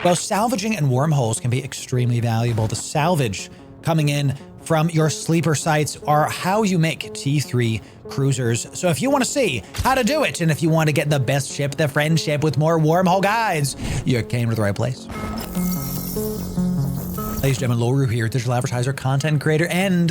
Well, salvaging and wormholes can be extremely valuable. The salvage coming in from your sleeper sites are how you make T3 cruisers. So if you want to see how to do it, and if you want to get the best ship, the friendship with more wormhole guides, you came to the right place. Ladies and gentlemen, Loru here, digital advertiser, content creator, and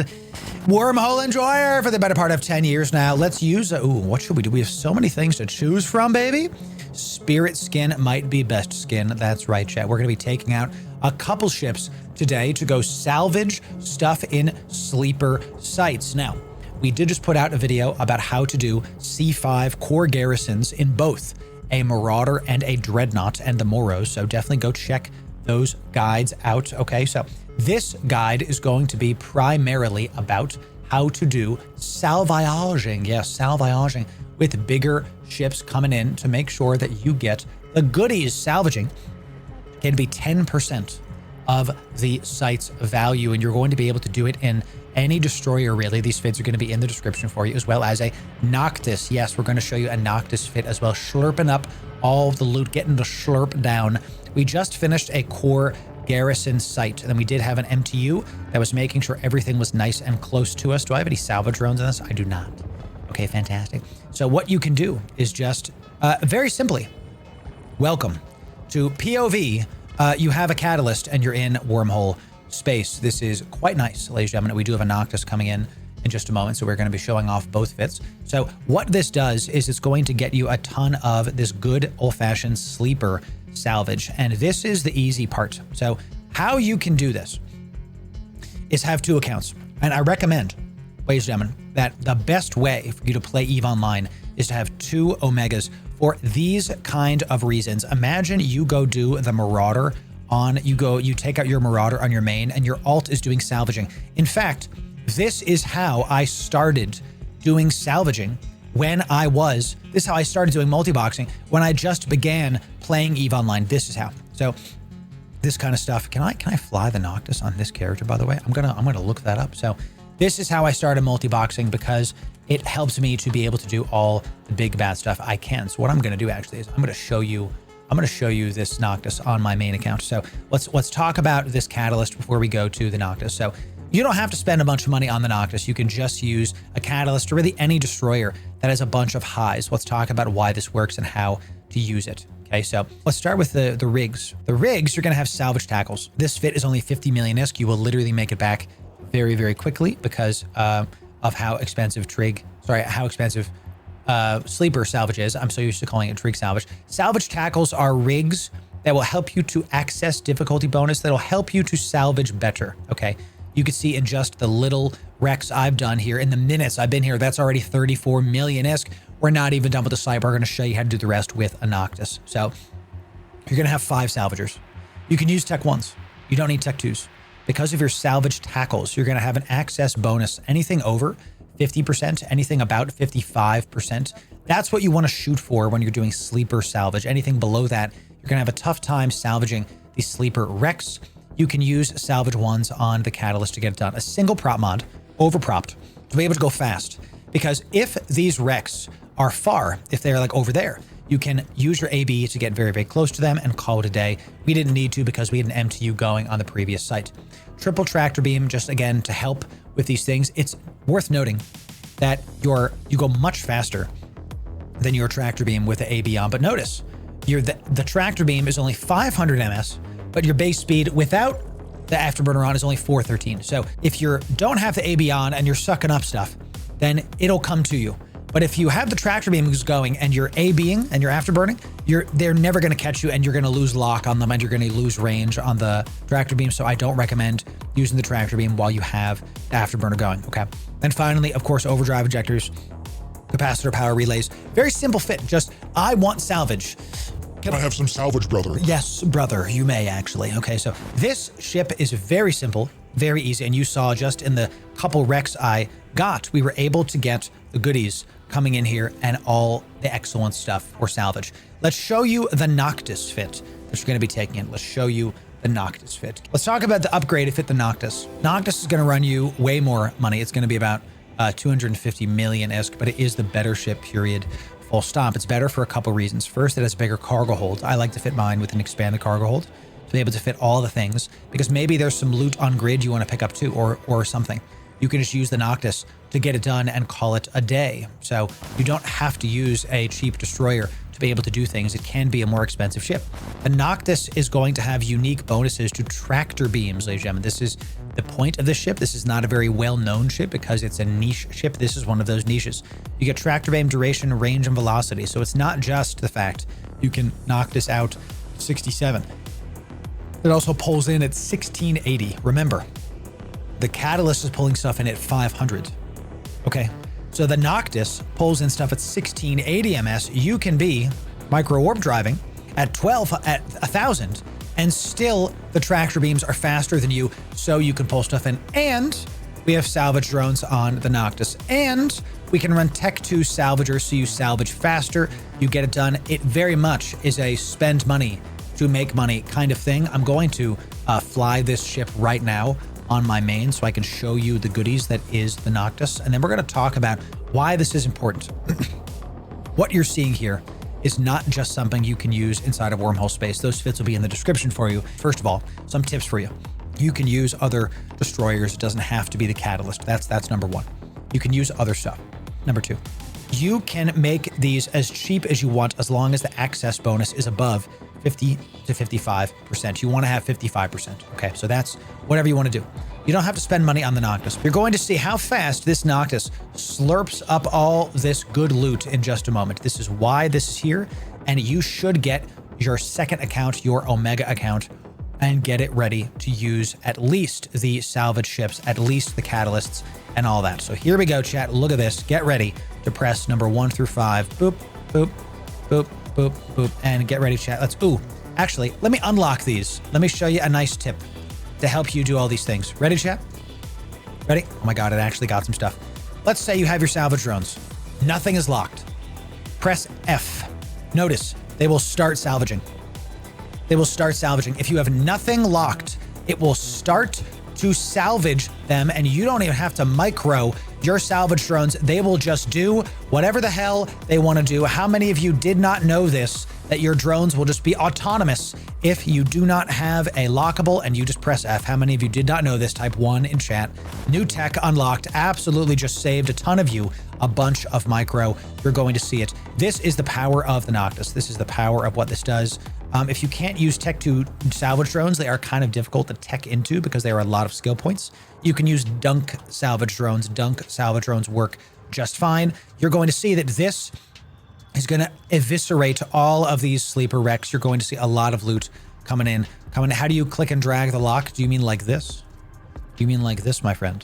wormhole enjoyer for the better part of 10 years now. Let's use, what should we do? We have so many things to choose from, baby. Spirit skin might be best skin. That's right, chat. We're going to be taking out a couple ships today to go salvage stuff in sleeper sites. Now, we did just put out a video about how to do C5 core garrisons in both a Marauder and a Dreadnought and the Moros. So definitely go check those guides out. Okay, so this guide is going to be primarily about how to do salvaging. Yes, salvaging with bigger ships coming in to make sure that you get the goodies. Salvaging can be 10% of the site's value, and you're going to be able to do it in any destroyer, really. These fits are going to be in the description for you, as well as a Noctis. Yes, we're going to show you a Noctis fit as well, slurping up all of the loot, getting the slurp down. We just finished a core garrison site, and then we did have an MTU that was making sure everything was nice and close to us. Do I have any salvage drones in this? I do not. Okay, fantastic. So what you can do is just very simply, welcome to POV. You have a catalyst and you're in wormhole space. This is quite nice, ladies and gentlemen. We do have a Noctis coming in just a moment, so we're going to be showing off both fits. So what this does is it's going to get you a ton of this good old-fashioned sleeper salvage, and this is the easy part. So how you can do this is have two accounts, and I recommend, ladies and gentlemen, that the best way for you to play EVE Online is to have two Omegas for these kind of reasons. Imagine you go do the Marauder on, you take out your Marauder on your main, and your alt is doing salvaging. In fact, this is how I started doing salvaging when this is how I started doing multi-boxing when I just began playing EVE Online. This is how. So this kind of stuff. Can I fly the Noctis on this character, by the way? I'm gonna look that up. So this is how I started multi-boxing, because it helps me to be able to do all the big bad stuff I can. So what I'm gonna do actually is I'm gonna show you this Noctis on my main account. So let's talk about this catalyst before we go to the Noctis. So you don't have to spend a bunch of money on the Noctis. You can just use a catalyst or really any destroyer that has a bunch of highs. Let's talk about why this works and how to use it. Okay, so let's start with the rigs. The rigs, you're gonna have salvage tackles. This fit is only 50 million ISK. You will literally make it back very, very quickly because of how expensive sleeper salvage is. I'm so used to calling it trig salvage. Salvage tackles are rigs that will help you to access difficulty bonus, that'll help you to salvage better, okay? You can see in just the little wrecks I've done here, in the minutes I've been here, that's already 34 million ISK. We're not even done with the site. We're going to show you how to do the rest with a Noctis. So you're going to have 5 salvagers. You can use Tech 1s. You don't need Tech 2s. Because of your salvage tackles, you're going to have an access bonus. Anything over 50%, anything about 55%, that's what you want to shoot for when you're doing sleeper salvage. Anything below that, you're going to have a tough time salvaging these sleeper wrecks. You can use salvage 1s on the catalyst to get it done. A single prop mod, overpropped, to be able to go fast. Because if these wrecks are far, if they're like over there, you can use your AB to get very, very close to them and call it a day. We didn't need to because we had an MTU going on the previous site. Triple tractor beam, just again, to help with these things. It's worth noting that you go much faster than your tractor beam with the AB on. But notice, the tractor beam is only 500 ms, but your base speed without the afterburner on is only 413. So if you don't have the AB on and you're sucking up stuff, then it'll come to you. But if you have the tractor beam going and you're ABing and you're afterburning, they're never going to catch you, and you're going to lose lock on them, and you're going to lose range on the tractor beam. So I don't recommend using the tractor beam while you have the afterburner going. Okay. And finally, of course, overdrive injectors, capacitor power relays. Very simple fit. Just, I want salvage. Can I have some salvage, brother? Yes, brother, you may actually. Okay, so this ship is very simple, very easy. And you saw just in the couple wrecks I got, we were able to get the goodies coming in here and all the excellent stuff for salvage. Let's show you the Noctis fit that you're going to be taking in. Let's show you the Noctis fit. Let's talk about the upgrade to fit the Noctis. Noctis is going to run you way more money. It's going to be about 250 million ISK, but it is the better ship, period. Full stop. It's better for a couple reasons. First, it has bigger cargo hold. I like to fit mine with an expanded cargo hold to be able to fit all the things, because maybe there's some loot on grid you want to pick up too, or something. You can just use the Noctis to get it done and call it a day. So you don't have to use a cheap destroyer to be able to do things. It can be a more expensive ship. The Noctis is going to have unique bonuses to tractor beams, ladies and gentlemen. This is the point of this ship. This is not a very well-known ship because it's a niche ship. This is one of those niches. You get tractor beam duration, range, and velocity. So it's not just the fact you can knock this out 67. It also pulls in at 1680. Remember, the Catalyst is pulling stuff in at 500. Okay, so the Noctis pulls in stuff at 1680 ms. You can be micro warp driving at 1,000, and still the tractor beams are faster than you, so you can pull stuff in. And we have salvage drones on the Noctis, and we can run Tech 2 salvagers, so you salvage faster, you get it done. It very much is a spend money to make money kind of thing. I'm going to fly this ship right now on my main so I can show you the goodies that is the Noctis, and then we're going to talk about why this is important. What you're seeing here is not just something you can use inside of Wormhole space. Those fits will be in the description for you. First of all, some tips for you. You can use other destroyers. It doesn't have to be the Catalyst. That's number one. You can use other stuff. Number two, you can make these as cheap as you want as long as the access bonus is above 50 to 55%. You want to have 55%. Okay, so that's whatever you want to do. You don't have to spend money on the Noctis. You're going to see how fast this Noctis slurps up all this good loot in just a moment. This is why this is here, and you should get your second account, your Omega account, and get it ready to use at least the salvage ships, at least the catalysts, and all that. So here we go, chat. Look at this. Get ready to press number 1 through 5. Boop, boop, boop, boop, boop, and get ready, chat. Let's, actually, let me unlock these. Let me show you a nice tip to help you do all these things. Ready, chat? Ready? Oh my God, it actually got some stuff. Let's say you have your salvage drones. Nothing is locked. Press F. Notice, they will start salvaging. They will start salvaging. If you have nothing locked, it will start to salvage them, and you don't even have to micro your salvage drones. They will just do whatever the hell they want to do. How many of you did not know this, that your drones will just be autonomous if you do not have a lockable and you just press F? How many of you did not know this? Type 1 in chat. New tech unlocked. Absolutely just saved a ton of you a bunch of micro. You're going to see it. This is the power of the Noctis. This is the power of what this does. If you can't use Tech 2 salvage drones, they are kind of difficult to tech into because they are a lot of skill points. You can use Dunk salvage drones. Dunk salvage drones work just fine. You're going to see that this is going to eviscerate all of these sleeper wrecks. You're going to see a lot of loot coming in. How do you click and drag the lock? Do you mean like this? Do you mean like this, my friend?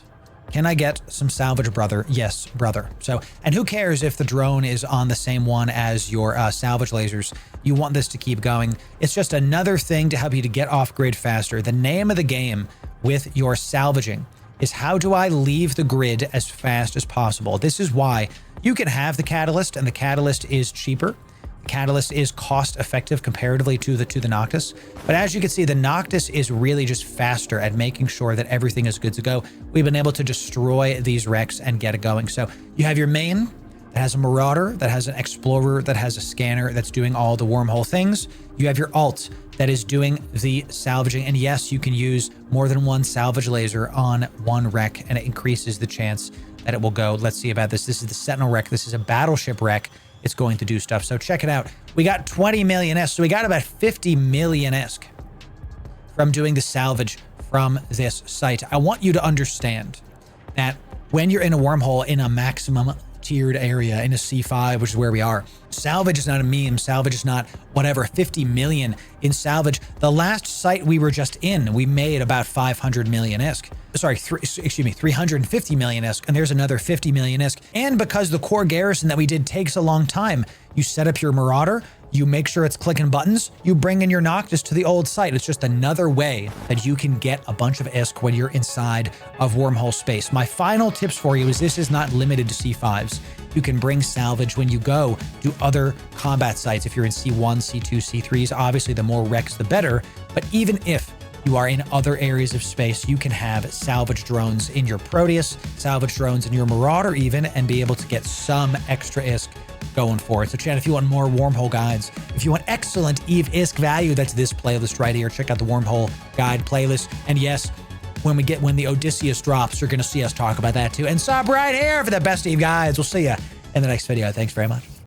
Can I get some salvage, brother? Yes, brother. So, and who cares if the drone is on the same one as your salvage lasers? You want this to keep going. It's just another thing to help you to get off grid faster. The name of the game with your salvaging is how do I leave the grid as fast as possible? This is why you can have the Catalyst, and the Catalyst is cheaper. The Catalyst is cost effective comparatively to the Noctis. But as you can see, the Noctis is really just faster at making sure that everything is good to go. We've been able to destroy these wrecks and get it going. So you have your main that has a Marauder, that has an Explorer, that has a Scanner, that's doing all the Wormhole things. You have your alt that is doing the salvaging. And yes, you can use more than one salvage laser on one wreck, and it increases the chance that it will go. Let's see about this. This is the Sentinel wreck. This is a battleship wreck. It's going to do stuff. So check it out. We got 20 million-esque. So we got about 50 million-esque from doing the salvage from this site. I want you to understand that when you're in a wormhole in a maximum tiered area in a C5, which is where we are, salvage is not a meme. Salvage is not whatever. 50 million in salvage. The last site we were just in, we made about 500 million-esque. Sorry, 350 million-esque, and there's another 50 million-esque. And because the core garrison that we did takes a long time, you set up your Marauder, you make sure it's clicking buttons, you bring in your Noctis to the old site. It's just another way that you can get a bunch of ISK when you're inside of Wormhole space. My final tips for you is this is not limited to C5s. You can bring salvage when you go to other combat sites. If you're in C1, C2, C3s, obviously the more wrecks, the better. But even if you are in other areas of space, you can have salvage drones in your Proteus, salvage drones in your Marauder even, and be able to get some extra ISK going for it. So chat, if you want more Wormhole guides, if you want excellent EVE ISK value, that's this playlist right here. Check out the Wormhole guide playlist. And yes, when the Odysseus drops, you're going to see us talk about that too. And sub right here for the best EVE guides. We'll see you in the next video. Thanks very much.